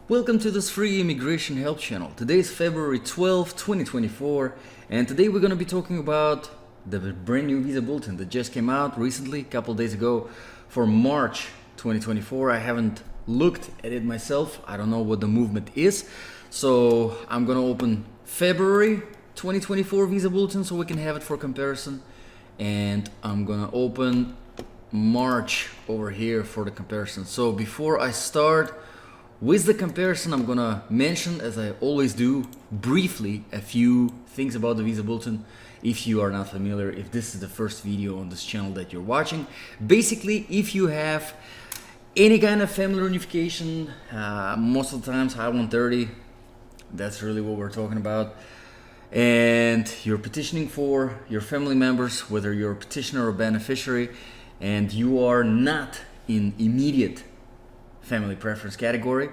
Welcome to this free immigration help channel. Today is February 12, 2024, and today we're going to be talking about the brand new visa bulletin that just came out recently, a couple days ago, for March 2024. I haven't looked at it myself. I don't know what the movement is. So I'm going to open February 2024 visa bulletin so we can have it for comparison. And I'm going to open March over here for the comparison. So before I start with the comparison, I'm gonna mention, as I always do, briefly a few things about the visa bulletin. If you are not familiar, if this is the first video on this channel that you're watching, basically if you have any kind of family reunification, most of the times I-130, that's really what we're talking about, and you're petitioning for your family members, whether you're a petitioner or beneficiary, and you are not in immediate family preference category,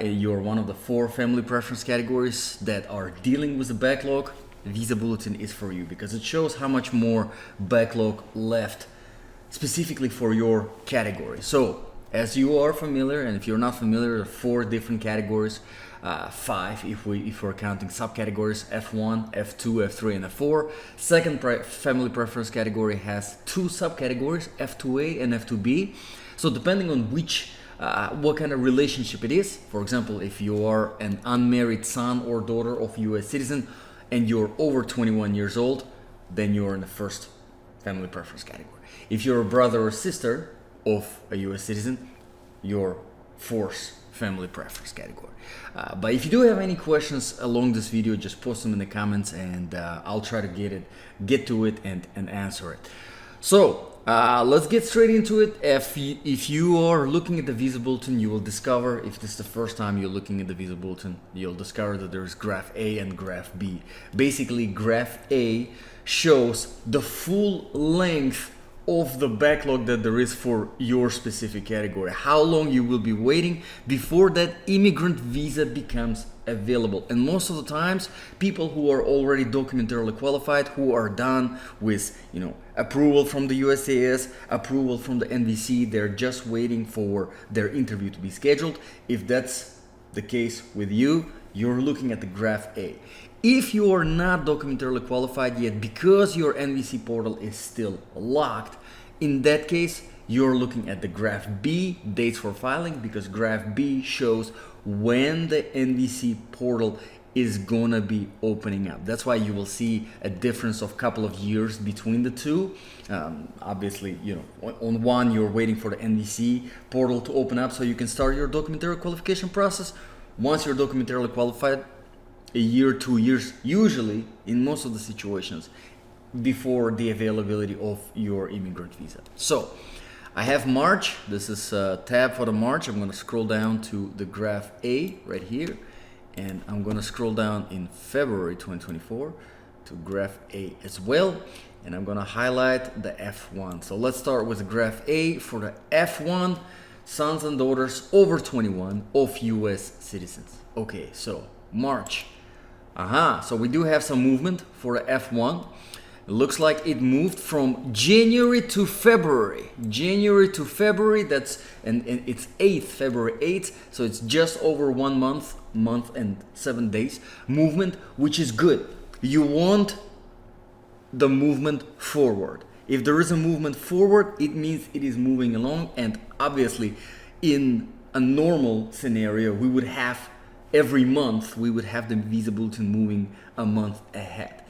you're one of the 4 family preference categories that are dealing with the backlog, the visa bulletin is for you because it shows how much more backlog left specifically for your category. So as you are familiar, and if you're not familiar, there are 4 different categories, 5 if we're counting subcategories: F1, F2, F3, and F4. Second family preference category has 2 subcategories, F2A and F2B. So depending on what kind of relationship it is, for example, if you are an unmarried son or daughter of a US citizen and you're over 21 years old, then you're in the first family preference category. If you're a brother or sister of a US citizen, you're 4th family preference category. But if you do have any questions along this video, just post them in the comments and I'll try to get to it and answer it. So let's get straight into it. If you are looking at the visa bulletin, you will discover, if this is the first time you're looking at the visa bulletin, you'll discover that there's graph A and graph B. Basically, graph A shows the full length of the backlog that there is for your specific category, how long you will be waiting before that immigrant visa becomes available. And most of the times, people who are already documentarily qualified, who are done with approval from the USCIS, approval from the NVC, they're just waiting for their interview to be scheduled. If that's the case with you, you're looking at the graph A. If you are not documentarily qualified yet because your NVC portal is still locked, in that case, you're looking at the graph B, dates for filing, because graph B shows when the NVC portal is gonna be opening up. That's why you will see a difference of a couple of years between the two. Obviously, on one, you're waiting for the NVC portal to open up so you can start your documentary qualification process. Once you're documentarily qualified, a year, 2 years, usually in most of the situations, before the availability of your immigrant visa. So I have March. This is a tab for the March. I'm going to scroll down to the graph A right here, and I'm going to scroll down in February 2024 to graph A as well, and I'm going to highlight the F1. So let's start with the graph A for the F1, sons and daughters over 21 of US citizens. Okay, so March. So we do have some movement for the F1. It looks like it moved from January to February. January to February, and it's February 8th, so it's just over 1 month and 7 days movement, which is good. You want the movement forward. If there is a movement forward, it means it is moving along, and obviously in a normal scenario, we would have every month, we would have the visa bulletin moving a month ahead.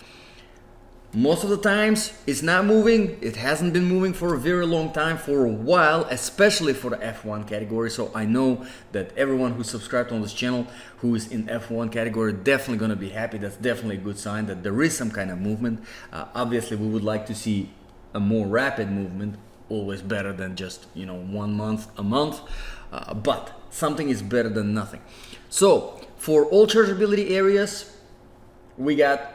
Most of the times it's not moving. It hasn't been moving for a very long time, for a while, especially for the F1 category. So I know that everyone who's subscribed on this channel who is in F1 category definitely going to be happy. That's definitely a good sign that there is some kind of movement. Obviously, we would like to see a more rapid movement, always better than just 1 month, a month, but something is better than nothing. So for all chargeability areas, we got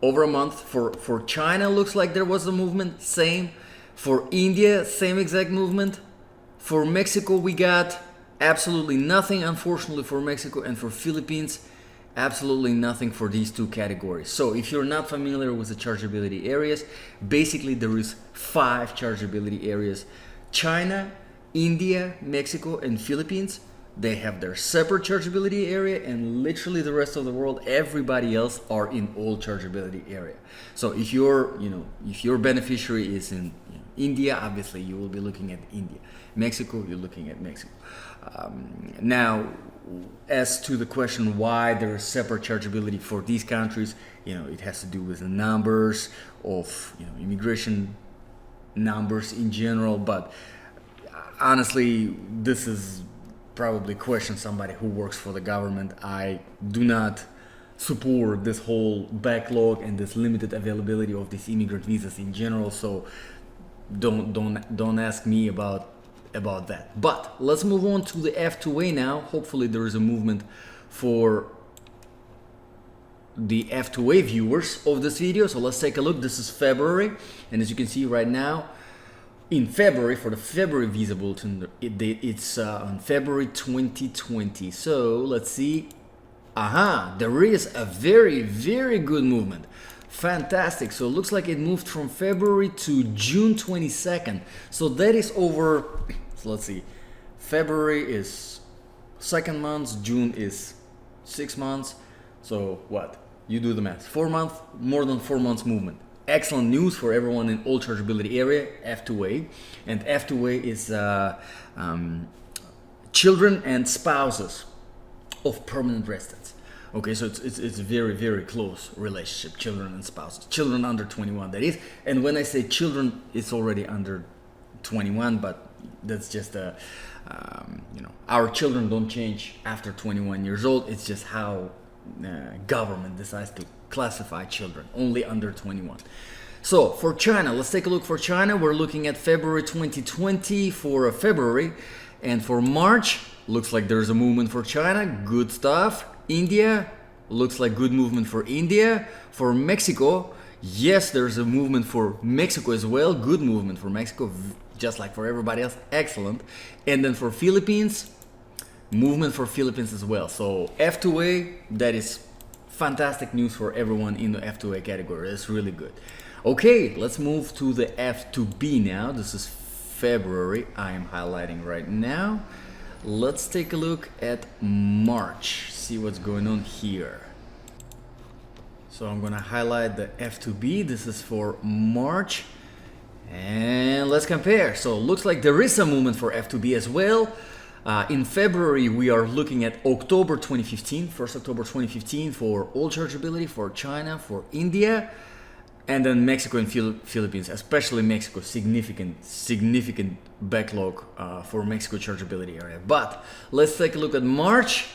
over a month. For China, looks like there was a movement, same. For India, same exact movement. For Mexico, we got absolutely nothing, unfortunately, for Mexico. And for Philippines, absolutely nothing for these 2 categories. So if you're not familiar with the chargeability areas, basically there is 5 chargeability areas: China, India, Mexico, and Philippines. they have their separate chargeability area, and literally the rest of the world, everybody else are in all chargeability area. So if your beneficiary is in India, obviously you will be looking at India. Mexico, you're looking at Mexico. Now, as to the question why there is separate chargeability for these countries, it has to do with the numbers of immigration numbers in general. But honestly, this is probably question somebody who works for the government. I do not support this whole backlog and this limited availability of these immigrant visas in general. So don't ask me about that. But let's move on to the F2A now. Hopefully there is a movement for the F2A viewers of this video. So let's take a look. This is February, and as you can see right now, in February, for the February visa bulletin, it's on February 2020. So let's see. There is a very, very good movement. Fantastic. So it looks like it moved from February to June 22nd. So that is over, so let's see, February is 2nd month, June is 6 months. So what? You do the math. 4 months, more than 4 months movement. Excellent news for everyone in all chargeability area, F2A. And F2A is children and spouses of permanent residents. Okay, so it's a very, very close relationship, children and spouses. Children under 21, that is. And when I say children, it's already under 21, but that's just our children don't change after 21 years old. It's just how government decides to classify children, only under 21. So for China, let's take a look for China. We're looking at February 2020 for February, and for March, looks like there's a movement for China. Good stuff. India, looks like good movement for India. For Mexico, yes, there's a movement for Mexico as well. Good movement for Mexico, just like for everybody else. Excellent. And then for Philippines, movement for Philippines as well. So F2A, that is fantastic news for everyone in the F2A category. That's really good. Okay, let's move to the F2B now. This is February. I am highlighting right now. Let's take a look at March, see what's going on here. So I'm gonna highlight the F2B. This is for March, and let's compare. So it looks like there is a movement for F2B as well. In February, we are looking at October 2015, 1st October 2015 for all chargeability for China, for India, and then Mexico and Philippines, especially Mexico, significant backlog for Mexico chargeability area. But let's take a look at March.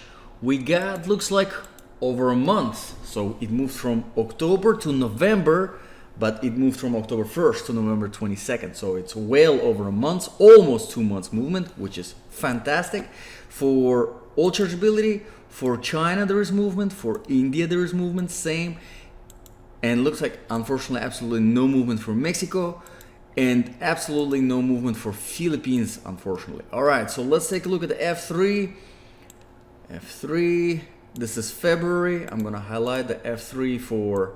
We got, looks like, over a month. So it moved from October to November, but it moved from October 1st to November 22nd. So it's well over a month, almost 2 months movement, which is fantastic. For all chargeability, for China there is movement, for India there is movement, same. And looks like, unfortunately, absolutely no movement for Mexico, and absolutely no movement for Philippines, unfortunately. All right, so let's take a look at the F3. F3, this is February. I'm gonna highlight the F3 for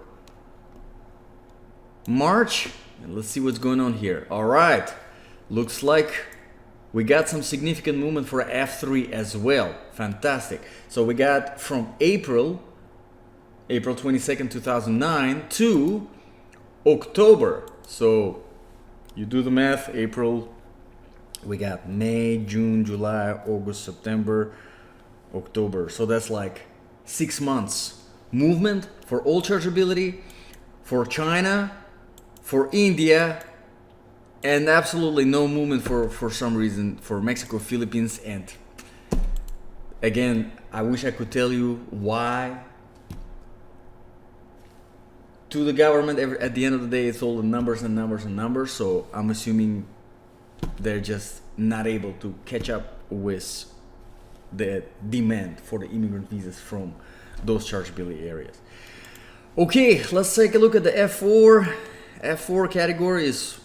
March, and let's see what's going on here. All right, looks like we got some significant movement for F3 as well. Fantastic. So we got from April 22nd, 2009 to October. So you do the math, April, we got May, June, July, August, September, October. So that's like 6 months movement for all chargeability, for China, for India, and absolutely no movement for some reason for Mexico, Philippines. And again, I wish I could tell you why. To the government, at the end of the day, it's all the numbers and numbers and numbers. So I'm assuming they're just not able to catch up with the demand for the immigrant visas from those chargeability areas. Okay, let's take a look at the F4. F4 category is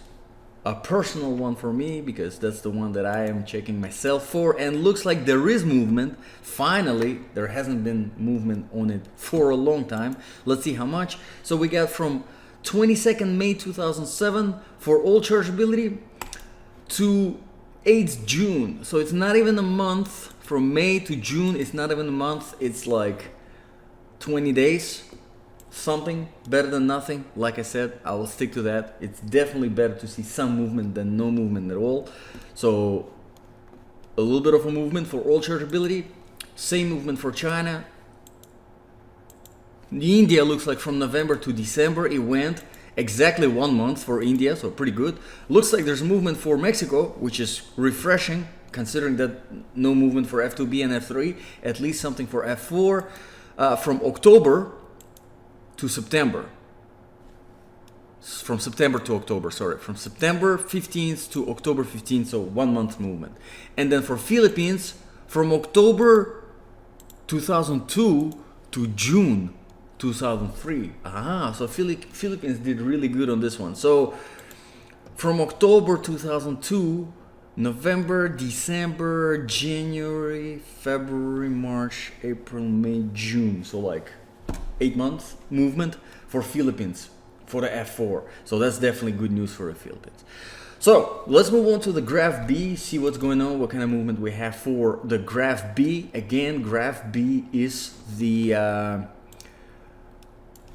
a personal one for me because that's the one that I am checking myself for, and looks like there is movement. Finally, there hasn't been movement on it for a long time. Let's see how much. So we got from 22nd May 2007 for all chargeability to 8th June. So it's not even a month. From May to June, it's not even a month. It's like 20 days. Something better than nothing. Like I said, I will stick to that. It's definitely better to see some movement than no movement at all. So a little bit of a movement for all chargeability. Same movement for China. India looks like from November to December it went. Exactly 1 month for India, so pretty good. Looks like there's movement for Mexico, which is refreshing, considering that no movement for F2B and F3, at least something for F4 from October to September. From September to October, sorry. From September 15th to October 15th, so 1 month movement. And then for Philippines, from October 2002 to June 2003. So Philippines did really good on this one. So from October 2002, November, December, January, February, March, April, May, June. So like 8 months movement for Philippines for the F4. So that's definitely good news for the Philippines. So let's move on to the graph B, see what's going on, what kind of movement we have for the graph B. Again, graph B is the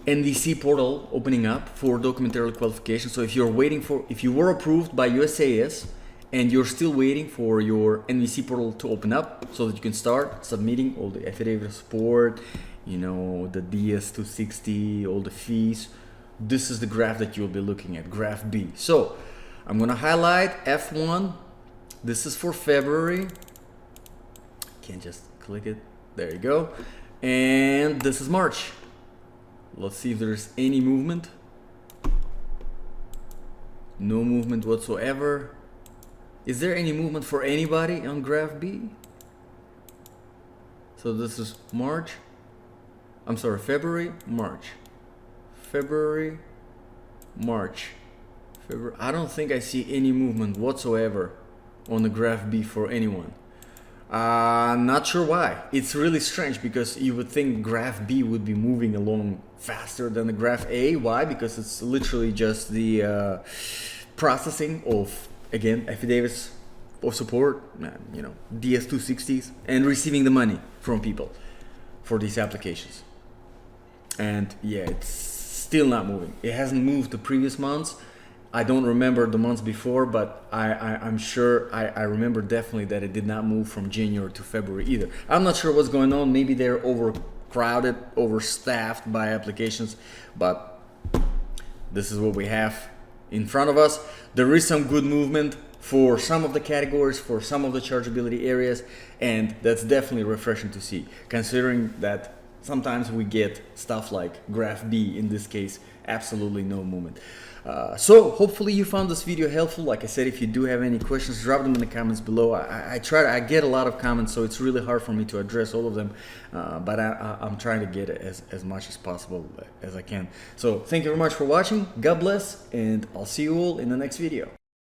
NDC portal opening up for documentary qualification. So if you were approved by USAS and you're still waiting for your NVC portal to open up so that you can start submitting all the affidavit of support, you know, the DS-260, all the fees, this is the graph that you'll be looking at, graph B. So I'm gonna highlight F1. This is for February. Can't just click it. There you go. And this is March. Let's see if there's any movement. No movement whatsoever. Is there any movement for anybody on graph B? So this is March. I'm sorry, February, March. February, March. February. I don't think I see any movement whatsoever on the graph B for anyone. Not sure why. It's really strange because you would think graph B would be moving along faster than the graph A. Why? Because it's literally just the processing of, again, affidavits of support, you know, DS-260s, and receiving the money from people for these applications. And yeah, it's still not moving. It hasn't moved the previous months. I don't remember the months before, but I'm sure I remember definitely that it did not move from January to February either. I'm not sure what's going on. Maybe they're overcrowded, overstaffed by applications, but this is what we have in front of us. There is some good movement for some of the categories, for some of the chargeability areas, and that's definitely refreshing to see, considering that sometimes we get stuff like graph B, in this case, absolutely no movement. So hopefully you found this video helpful. Like I said, if you do have any questions, drop them in the comments below. I get a lot of comments, so it's really hard for me to address all of them, but I'm trying to get as much as possible as I can. So thank you very much for watching. God bless, and I'll see you all in the next video.